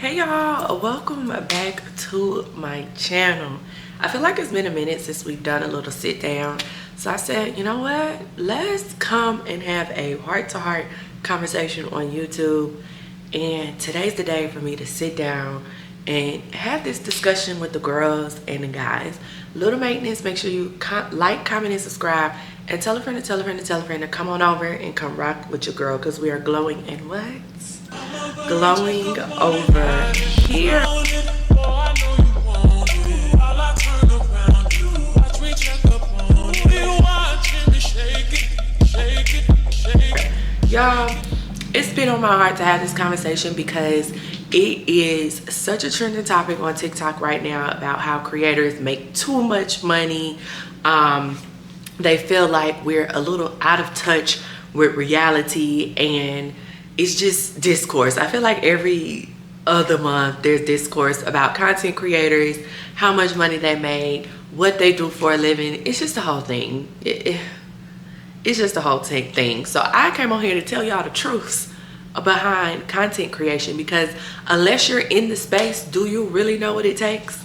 Hey y'all, welcome back to my channel. I feel like it's been a minute since we've done a little sit down, so I said, you know what, let's come and have a heart-to-heart conversation on YouTube. And today's the day for me to sit down and have this discussion with the girls and the guys. Little maintenance, make sure you like, comment, and subscribe, and tell a friend to tell a friend to tell a friend to come on over and come rock with your girl, because we are glowing in what? Glowing over here. Y'all, it's been on my heart to have this conversation because it is such a trending topic on TikTok right now about how creators make too much money. They feel like we're a little out of touch with reality, and it's just discourse. I feel like every other month there's discourse about content creators, how much money they make, what they do for a living. It's just the whole thing. It's just the whole thing. So I came on here to tell y'all the truth behind content creation, because unless you're in the space, do you really know what it takes?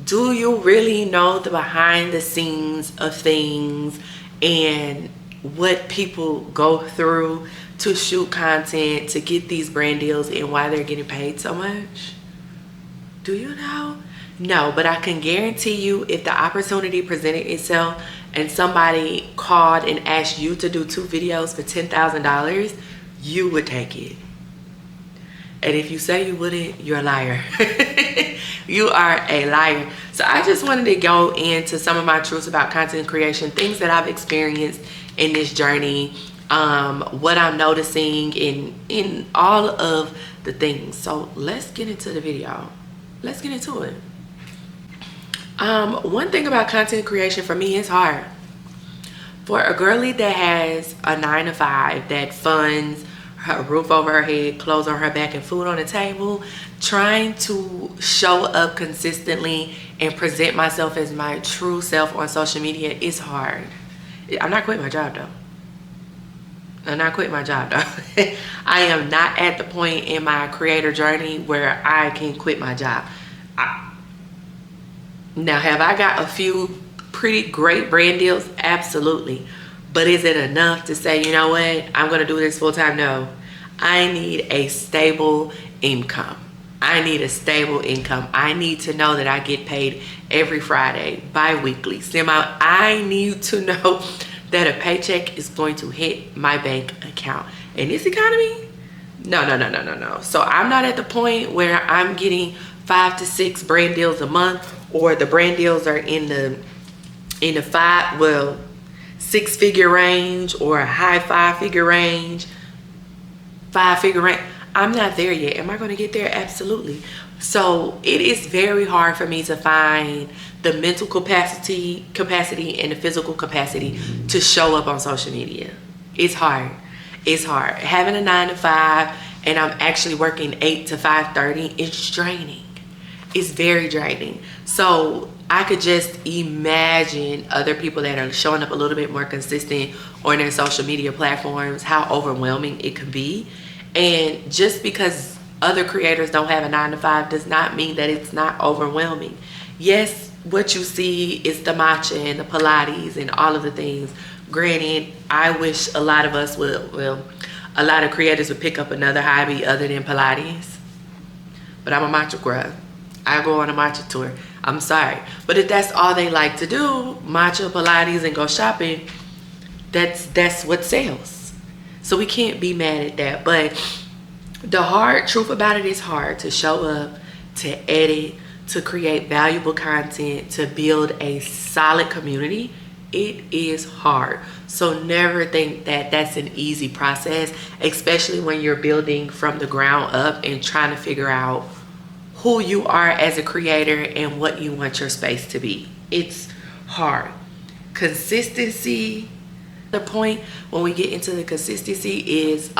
Do you really know the behind the scenes of things and what people go through to shoot content, to get these brand deals, and why they're getting paid so much? Do you know? No, but I can guarantee you, if the opportunity presented itself and somebody called and asked you to do 2 videos for $10,000, you would take it. And if you say you wouldn't, you're a liar. You are a liar. So I just wanted to go into some of my truths about content creation, things that I've experienced in this journey, what I'm noticing in all of the things. So let's get into the video. Let's get into it. One thing about content creation for me is hard. For a girlie that has a 9-to-5 that funds her roof over her head, clothes on her back, and food on the table, trying to show up consistently and present myself as my true self on social media is hard. I'm not quitting my job though. I'm not quitting my job though. I am not at the point in my creator journey where I can quit my job. Now, have I got a few pretty great brand deals? Absolutely. But is it enough to say, you know what, I'm going to do this full time? No. I need a stable income. I need a stable income. I need to know that I get paid every Friday, bi-weekly, I need to know that a paycheck is going to hit my bank account. In this economy, no. So I'm not at the point where I'm getting 5 to 6 brand deals a month, or the brand deals are in the 6-figure range or a high 5-figure range, 5-figure range. I'm not there yet. Am I going to get there? Absolutely. So it is very hard for me to find the mental capacity and the physical capacity to show up on social media. It's hard. It's hard. Having a 9-to-5 and I'm actually working 8 to 5:30, it's draining. It's very draining. So I could just imagine other people that are showing up a little bit more consistent on their social media platforms, how overwhelming it can be. And just because other creators don't have a 9-to-5 does not mean that it's not overwhelming. Yes, what you see is the matcha and the Pilates and all of the things. Granted, I wish a lot of us a lot of creators would pick up another hobby other than Pilates. But I'm a matcha girl. I go on a matcha tour. I'm sorry. But if that's all they like to do, matcha, Pilates, and go shopping, that's what sells. So we can't be mad at that. But the hard truth about it is hard to show up, to edit, to create valuable content, to build a solid community. It is hard. So never think that that's an easy process, especially when you're building from the ground up and trying to figure out who you are as a creator and what you want your space to be. It's hard. Consistency, the point when we get into the consistency is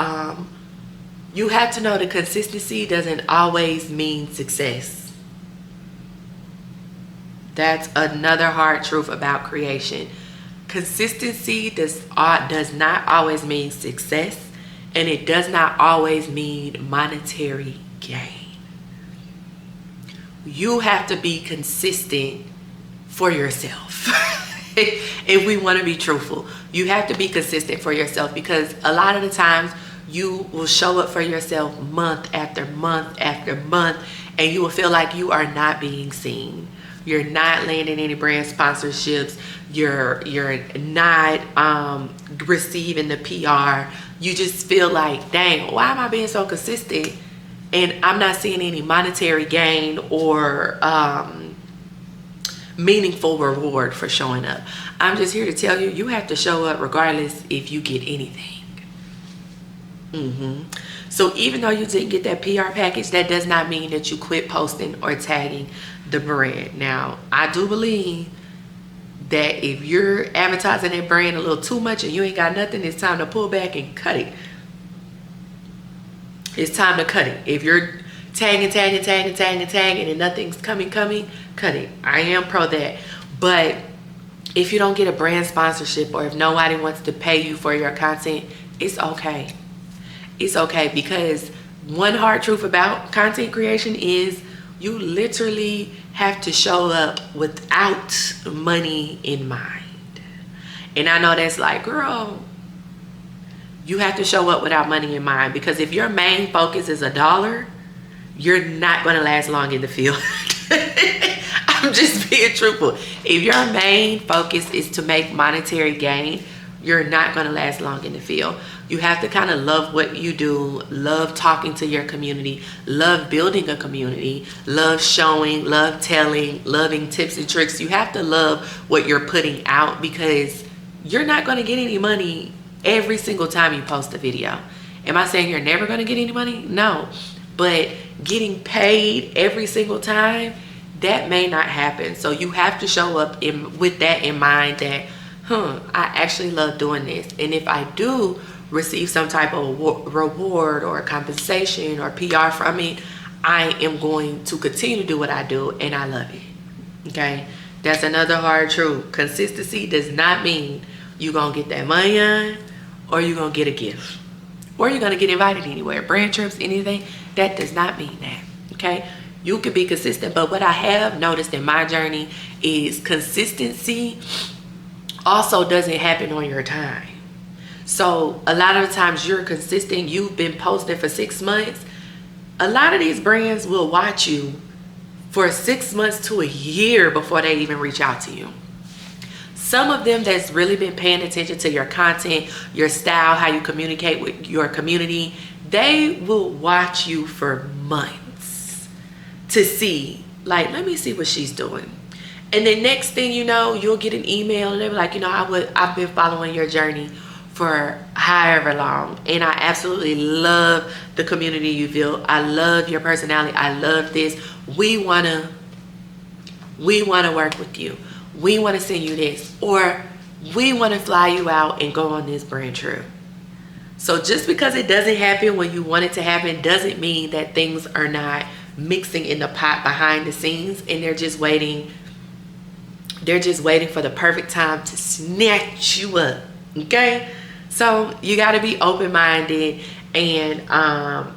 you have to know that consistency doesn't always mean success. That's another hard truth about creation. Consistency does not always mean success, and it does not always mean monetary gain. You have to be consistent for yourself. If we want to be truthful, you have to be consistent for yourself, because a lot of the times you will show up for yourself month after month after month, and you will feel like you are not being seen. You're not landing any brand sponsorships. You're not receiving the PR. You just feel like, dang, why am I being so consistent and I'm not seeing any monetary gain or meaningful reward for showing up? I'm just here to tell you, you have to show up regardless if you get anything. So even though you didn't get that PR package, that does not mean that you quit posting or tagging the brand. Now, I do believe that if you're advertising that brand a little too much and you ain't got nothing, it's time to pull back and cut it. It's time to cut it. If you're tagging and nothing's coming, cut it. I am pro that. But if you don't get a brand sponsorship, or if nobody wants to pay you for your content, it's okay. It's okay, because one hard truth about content creation is you literally have to show up without money in mind. And I know that's like, girl, you have to show up without money in mind, because if your main focus is $1, you're not going to last long in the field. I'm just being truthful. If your main focus is to make monetary gain, you're not going to last long in the field. You have to kind of love what you do, love talking to your community, love building a community, love showing, love telling, loving tips and tricks. You have to love what you're putting out, because you're not going to get any money every single time you post a video. Am I saying you're never going to get any money? No. But getting paid every single time, that may not happen. So you have to show up with that in mind, that I actually love doing this. And if I do receive some type of reward or compensation or PR from it, I am going to continue to do what I do, and I love it. Okay? That's another hard truth. Consistency does not mean you're going to get that money on, or you're going to get a gift, or you're going to get invited anywhere, brand trips, anything. That does not mean that. Okay? You can be consistent, but what I have noticed in my journey is consistency also doesn't happen on your time. So a lot of the times you're consistent, you've been posting for 6 months. A lot of these brands will watch you for 6 months to a year before they even reach out to you. Some of them that's really been paying attention to your content, your style, how you communicate with your community, they will watch you for months to see, like, let me see what she's doing. And the next thing you know, you'll get an email and they'll be like, I've been following your journey for however long, and I absolutely love the community you built. I love your personality. I love this. We wanna work with you. We want to send you this, or we want to fly you out and go on this brand trip. So just because it doesn't happen when you want it to happen doesn't mean that things are not mixing in the pot behind the scenes, and they're just waiting for the perfect time to snatch you up. Okay? So you got to be open-minded and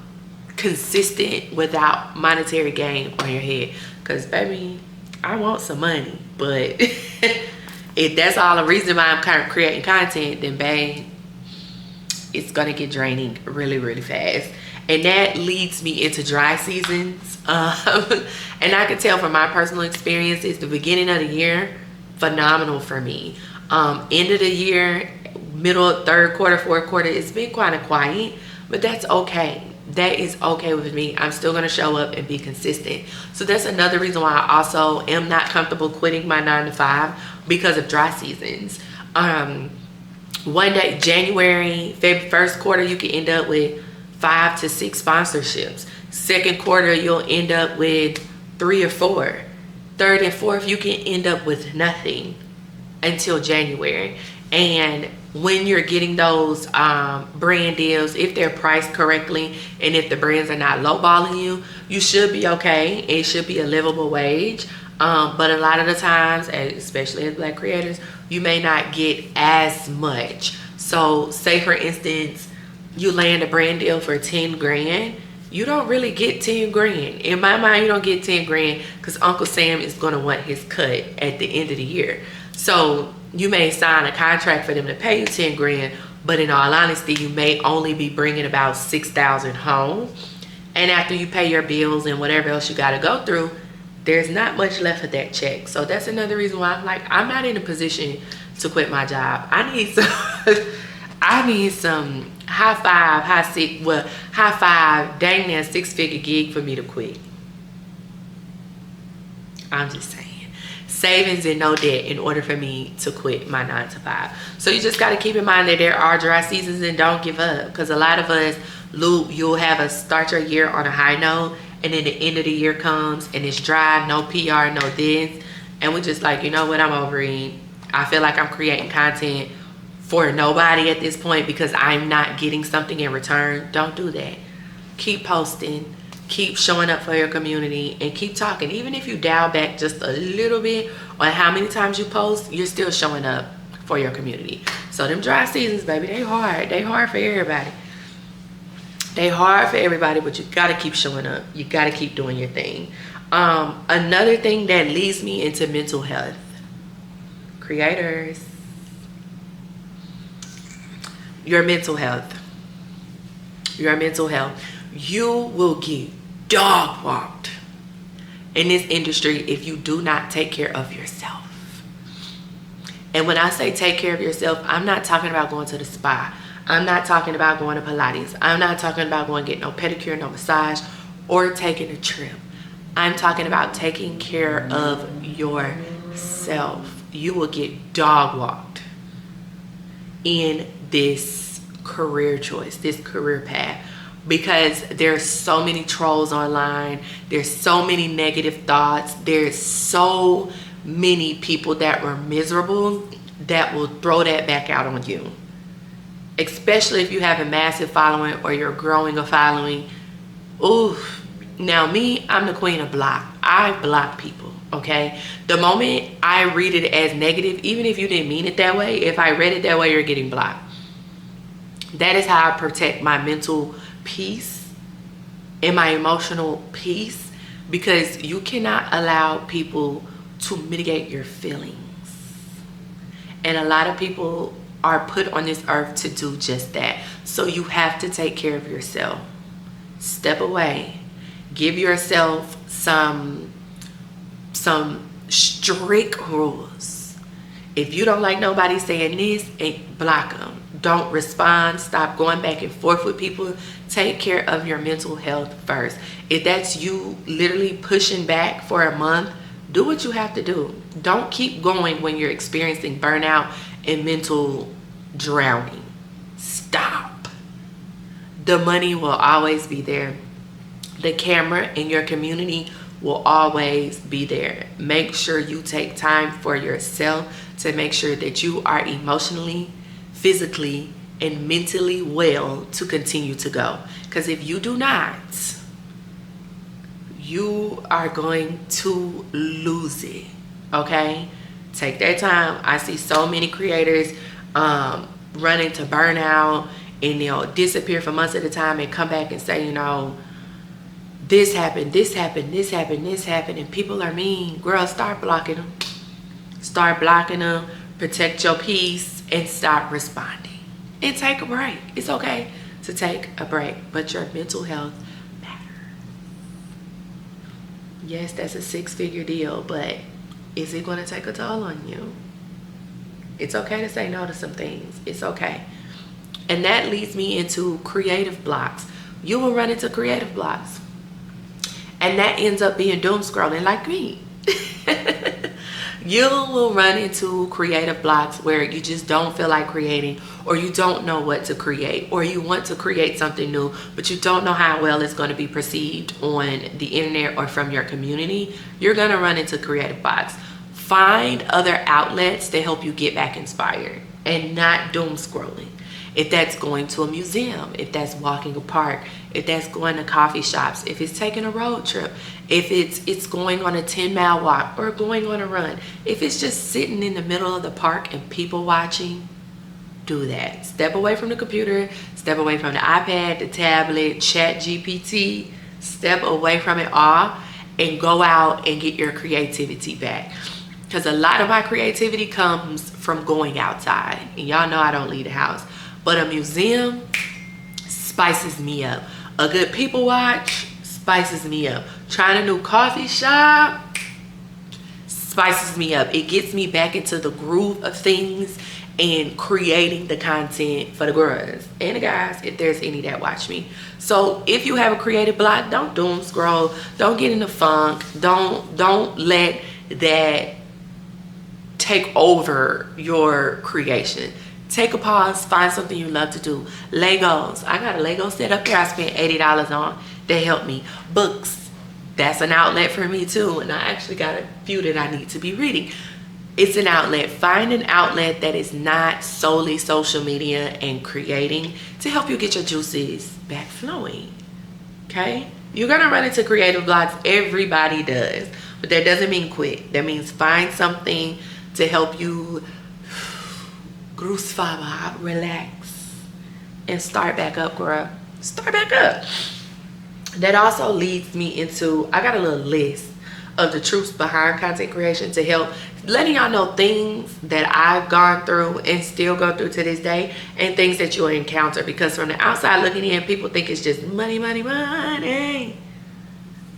consistent without monetary gain on your head. Because, baby, I want some money. But if that's all the reason why I'm kind of creating content, then, babe, it's going to get draining really, really fast. And that leads me into dry seasons. And I can tell from my personal experience, it's the beginning of the year, phenomenal for me. End of the year, middle, third quarter, fourth quarter, it's been kind of quiet, but that's okay. That is okay with me. I'm still going to show up and be consistent. So that's another reason why I also am not comfortable quitting my 9-to-5, because of dry seasons. One day, January, February, first quarter, you can end up with 5 to 6 sponsorships. Second quarter, you'll end up with 3 or 4. Third and fourth, you can end up with nothing until January. And when you're getting those brand deals, if they're priced correctly and if the brands are not lowballing you, you should be okay. It should be a livable wage. But a lot of the times, especially as Black creators, you may not get as much. So say for instance, you land a brand deal for 10 grand. you don't really get 10 grand. In my mind, you don't get 10 grand because Uncle Sam is going to want his cut at the end of the year. So you may sign a contract for them to pay you 10 grand, but in all honesty, you may only be bringing about 6,000 home. And after you pay your bills and whatever else you got to go through, there's not much left of that check. So that's another reason why I'm like, I'm not in a position to quit my job. I need some, I need some high five, dang near 6-figure gig for me to quit. I'm just saying. Savings and no debt in order for me to quit my 9 to 5. So you just got to keep in mind that there are dry seasons, and don't give up, because a lot of us, you'll have us start your year on a high note, and then the end of the year comes and it's dry, no PR, no this, and we're just like, you know what, I'm over it. I feel like I'm creating content for nobody at this point because I'm not getting something in return. Don't do that. Keep posting, keep showing up for your community, and keep talking. Even if you dial back just a little bit on how many times you post, you're still showing up for your community. So them dry seasons, baby, they hard for everybody. They hard for everybody, but you gotta keep showing up. You gotta keep doing your thing. Another thing that leads me into mental health. Creators, your mental health. Your mental health. You will get dog walked in this industry if you do not take care of yourself. And when I say take care of yourself, I'm not talking about going to the spa. I'm not talking about going to Pilates. I'm not talking about going to get no pedicure, no massage, or taking a trip. I'm talking about taking care of yourself. You will get dog walked in this career choice, this career path, because there's so many trolls online. There's so many negative thoughts. There's so many people that were miserable that will throw that back out on you. Especially if you have a massive following or you're growing a following. Ooh, now me, I'm the queen of block. I block people, okay? The moment I read it as negative, even if you didn't mean it that way, if I read it that way, you're getting blocked. That is how I protect my mental peace and my emotional peace, because you cannot allow people to mitigate your feelings. And a lot of people are put on this earth to do just that. So you have to take care of yourself. Step away. Give yourself some strict rules. If you don't like nobody saying this, block them. Don't respond. Stop going back and forth with people. Take care of your mental health first. If that's you literally pushing back for a month, do what you have to do. Don't keep going when you're experiencing burnout and mental drowning. Stop. The money will always be there. The camera in your community will always be there. Make sure you take time for yourself to make sure that you are emotionally, physically, and mentally well to continue to go. Because if you do not, you are going to lose it. Okay? Take that time. I see so many creators run into burnout, and they'll disappear for months at a time and come back and say, you know, this happened, this happened, this happened, this happened, and people are mean. Girl, start blocking them. Start blocking them. Protect your peace and stop responding. And take a break. It's okay to take a break, but your mental health matters. Yes, that's a 6-figure deal, but is it going to take a toll on you? It's okay to say no to some things. It's okay. And that leads me into creative blocks. You will run into creative blocks. And that ends up being doom scrolling like me. You will run into creative blocks where you just don't feel like creating, or you don't know what to create, or you want to create something new, but you don't know how well it's going to be perceived on the internet or from your community. You're going to run into creative blocks. Find other outlets to help you get back inspired and not doom scrolling. If that's going to a museum, if that's walking a park, if that's going to coffee shops, if it's taking a road trip, if it's going on a 10-mile walk or going on a run, if it's just sitting in the middle of the park and people watching, do that. Step away from the computer, step away from the iPad, the tablet, chat GPT, step away from it all and go out and get your creativity back. Because a lot of my creativity comes from going outside. And y'all know I don't leave the house. But a museum spices me up. A good people watch spices me up. Trying a new coffee shop spices me up. It gets me back into the groove of things and creating the content for the girls and the guys, if there's any that watch me. So if you have a creative block, don't doom scroll. Don't get in the funk. Don't let that take over your creation. Take a pause, find something you love to do. Legos. I got a Lego set up there I spent $80 on. They help me. Books. That's an outlet for me too. And I actually got a few that I need to be reading. It's an outlet. Find an outlet that is not solely social media and creating to help you get your juices back flowing. Okay? You're going to run into creative blocks. Everybody does. But that doesn't mean quit. That means find something to help you relax, and start back up, girl. Start back up. That also leads me into, I got a little list of the truths behind content creation to help letting y'all know things that I've gone through and still go through to this day, and things that you'll encounter. Because from the outside looking in, people think it's just money, money, money.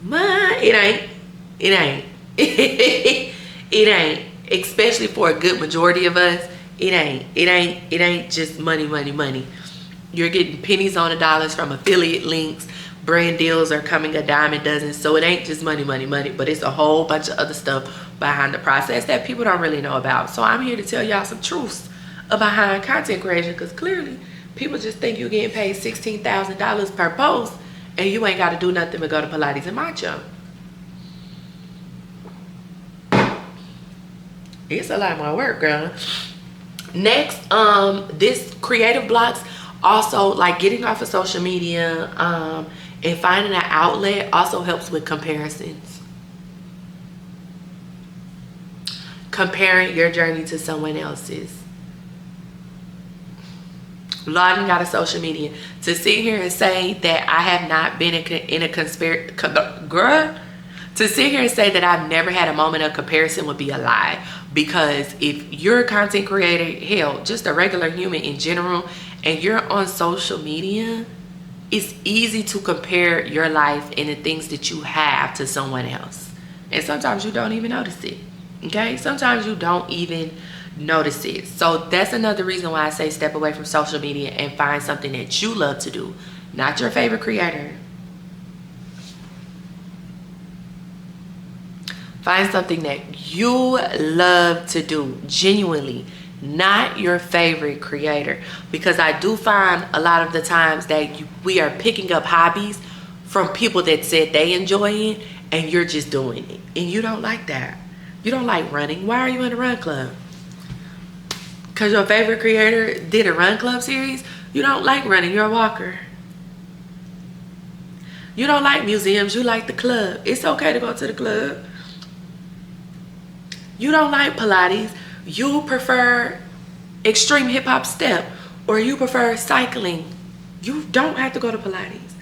It ain't. It ain't. It ain't. Especially for a good majority of us, it ain't just money, money, money. You're getting pennies on the dollars from affiliate links. Brand deals are coming a dime a dozen. So it ain't just money, money, money, but it's a whole bunch of other stuff behind the process that people don't really know about. So I'm here to tell y'all some truths behind content creation, because clearly people just think you're getting paid $16,000 per post and you ain't got to do nothing but go to Pilates and Macho. It's a lot more work, girl. Next, this creative blocks also, like getting off of social media and finding an outlet, also helps with comparisons. Comparing your journey to someone else's. Logging out of social media. To sit here and say that I have not been in a conspiracy, girl, to sit here and say that I've never had a moment of comparison would be a lie. Because if you're a content creator, hell, just a regular human in general, and you're on social media, it's easy to compare your life and the things that you have to someone else. And sometimes you don't even notice it. Okay? Sometimes you don't even notice it. So that's another reason why I say step away from social media and find something that you love to do. Not your favorite creator. Find something that you love to do, genuinely, not your favorite creator. Because I do find a lot of the times that we are picking up hobbies from people that said they enjoy it, and you're just doing it. And you don't like that. You don't like running. Why are you in a run club? Because your favorite creator did a run club series? You don't like running. You're a walker. You don't like museums. You like the club. It's okay to go to the club. You don't like Pilates. You prefer extreme hip hop step, or you prefer cycling. You don't have to go to Pilates.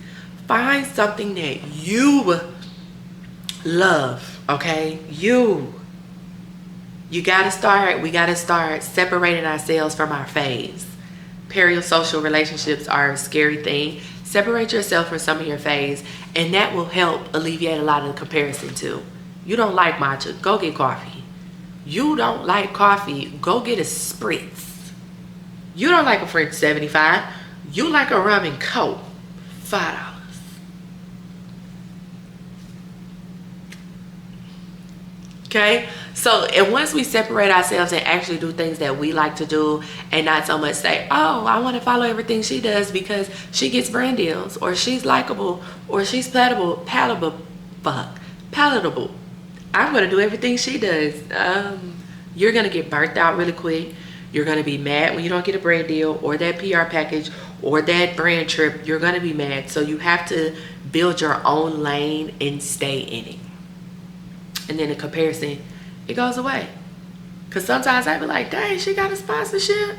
Find something that you love, okay? You gotta start, we gotta start separating ourselves from our faves. Parasocial relationships are a scary thing. Separate yourself from some of your faves, and that will help alleviate a lot of the comparison too. You don't like matcha, go get coffee. You don't like coffee, go get a spritz. You don't like a French 75, you like a rum and coke, $5. Okay, so and once we separate ourselves and actually do things that we like to do, and not so much say, oh, I want to follow everything she does because she gets brand deals, or she's likable, or she's palatable. I'm going to do everything she does. You're going to get burnt out really quick. You're going to be mad when you don't get a brand deal or that PR package or that brand trip. You're going to be mad. So you have to build your own lane and stay in it. And then the comparison, it goes away. Because sometimes I be like, dang, she got a sponsorship.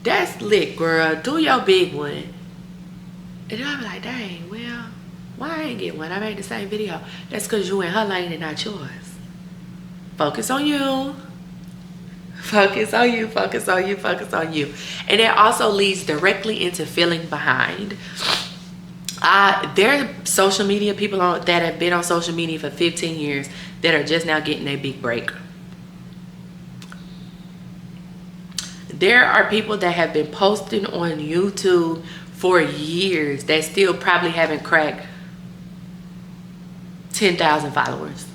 That's lit, girl. Do your big one. And then I'll be like, dang, well, why I ain't get one? I made the same video. That's because you in her lane and not yours. Focus on you. Focus on you, focus on you, focus on you. And that also leads directly into feeling behind. There are social media people that have been on social media for 15 years that are just now getting a big break. There are people that have been posting on YouTube for years that still probably haven't cracked 10,000 followers.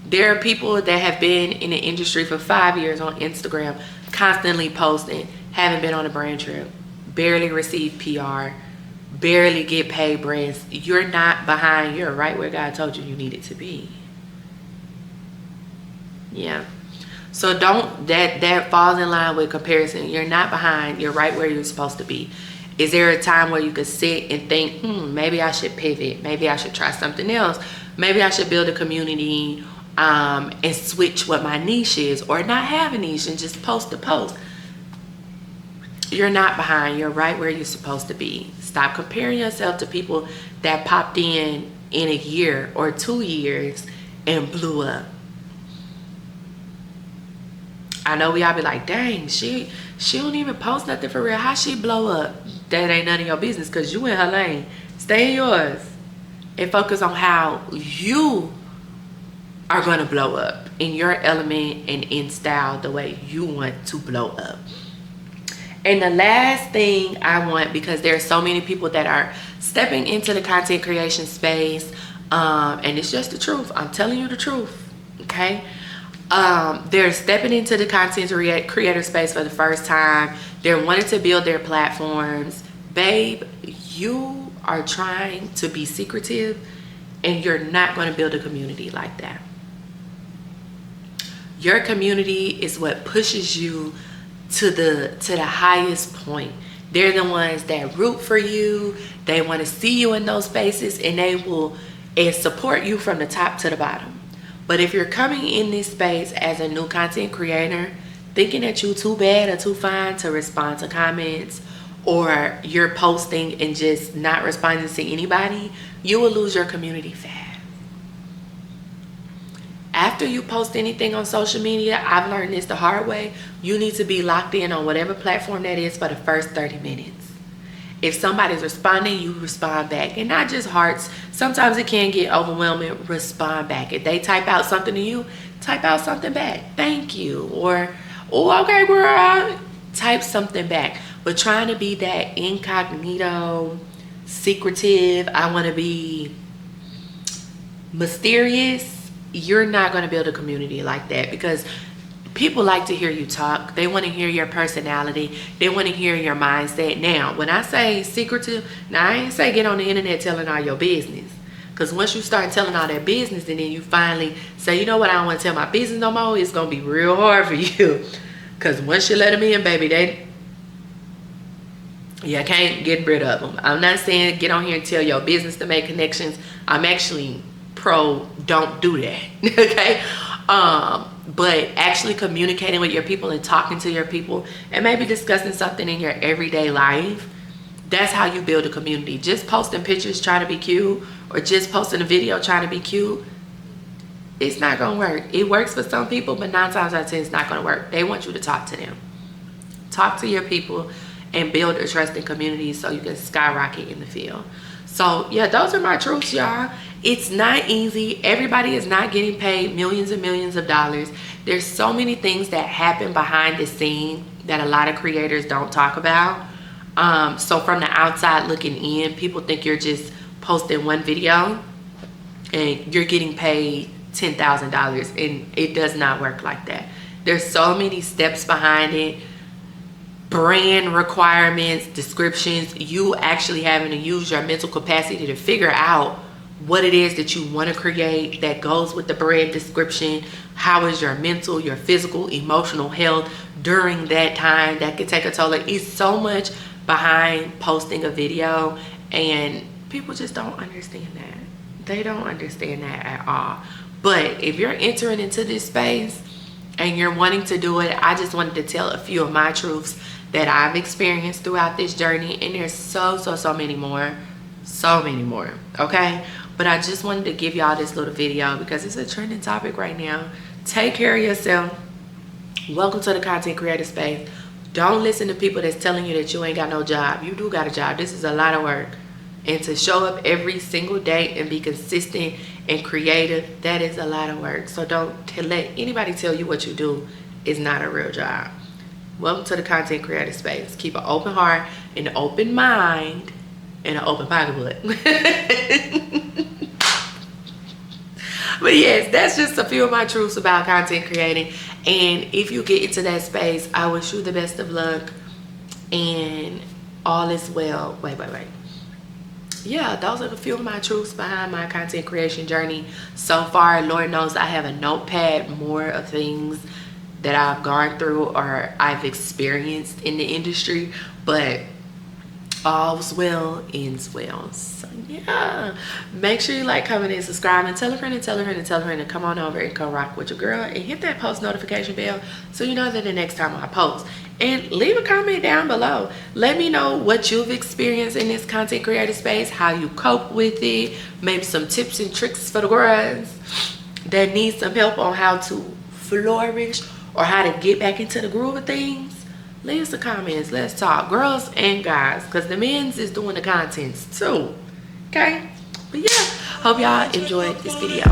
There are people that have been in the industry for 5 years on Instagram, constantly posting, haven't been on a brand trip, barely receive PR, barely get paid brands. You're not behind. You're right where God told you needed to be. Yeah. So that falls in line with comparison. You're not behind. You're right where you're supposed to be. Is there a time where you could sit and think, maybe I should pivot. Maybe I should try something else. Maybe I should build a community and switch what my niche is, or not have a niche and just post a post. You're not behind. You're right where you're supposed to be. Stop comparing yourself to people that popped in a year or 2 years and blew up. I know we all be like, dang, she don't even post nothing for real. How she blow up? That ain't none of your business, because you in her lane. Stay in yours and focus on how you are going to blow up in your element and in style the way you want to blow up. And the last thing I want, because there are so many people that are stepping into the content creation space, and it's just the truth. I'm telling you the truth, okay? They're stepping into the content creator space for the first time. They're wanting to build their platforms. Babe, you are trying to be secretive, and you're not going to build a community like that. Your community is what pushes you to the highest point. They're the ones that root for you. They want to see you in those spaces, and they will support you from the top to the bottom. But if you're coming in this space as a new content creator, thinking that you're too bad or too fine to respond to comments, or you're posting and just not responding to anybody, you will lose your community fast. After you post anything on social media, I've learned this the hard way, you need to be locked in on whatever platform that is for the first 30 minutes. If somebody's responding, you respond back. And not just hearts. Sometimes it can get overwhelming. Respond back. If they type out something to you, type out something back. Thank you. Or, oh, okay, girl. Type something back. But trying to be that incognito, secretive, I want to be mysterious, you're not going to build a community like that, because people like to hear you talk. They want to hear your personality. They want to hear your mindset. Now, when I say secretive, now I ain't say get on the internet telling all your business. Because once you start telling all that business and then you finally say, you know what, I don't want to tell my business no more, it's going to be real hard for you. Because once you let them in, baby, you can't get rid of them. I'm not saying get on here and tell your business to make connections. I'm actually pro don't do that. Okay? But actually communicating with your people and talking to your people and maybe discussing something in your everyday life, that's how you build a community. Just posting pictures trying to be cute, or just posting a video trying to be cute, it's not gonna work. It works for some people, but 9 times out of 10 it's not gonna work. They want you to talk to them. Talk to your people and build a trusting community so you can skyrocket in the field. So yeah, those are my truths, y'all. It's not easy. Everybody is not getting paid millions and millions of dollars. There's so many things that happen behind the scene that a lot of creators don't talk about. So from the outside looking in, people think you're just posting one video and you're getting paid $10,000, and it does not work like that. There's so many steps behind it. Brand requirements, descriptions, you actually having to use your mental capacity to figure out what it is that you want to create that goes with the brand description. How is your mental, your physical, emotional health during that time? That could take a toll. It's so much behind posting a video, and people just don't understand that. They don't understand that at all. But if you're entering into this space and you're wanting to do it, I just wanted to tell a few of my truths that I've experienced throughout this journey, and there's so many more, okay? But I just wanted to give y'all this little video because it's a trending topic right now. Take care of yourself. Welcome to the content creator space. Don't listen to people that's telling you that you ain't got no job. You do got a job. This is a lot of work. And to show up every single day and be consistent and creative, that is a lot of work. So don't let anybody tell you what you do is not a real job. Welcome to the content creator space. Keep an open heart, an open mind, and an open pocketbook. But yes, that's just a few of my truths about content creating. And if you get into that space, I wish you the best of luck and all is well. Wait. Yeah, those are a few of my truths behind my content creation journey so far. Lord knows I have a notepad more of things that I've gone through or I've experienced in the industry, but all's well ends well. So yeah, make sure you like, comment, and subscribe, and tell a friend and tell a friend and tell a friend to come on over and come rock with your girl, and hit that post notification bell so you know that the next time I post. And leave a comment down below. Let me know what you've experienced in this content creator space, how you cope with it, maybe some tips and tricks for the girls that need some help on how to flourish or how to get back into the groove of things. Leave some comments. Let's talk, girls and guys, because the men's is doing the contents too. Okay? But yeah, hope y'all enjoyed this video.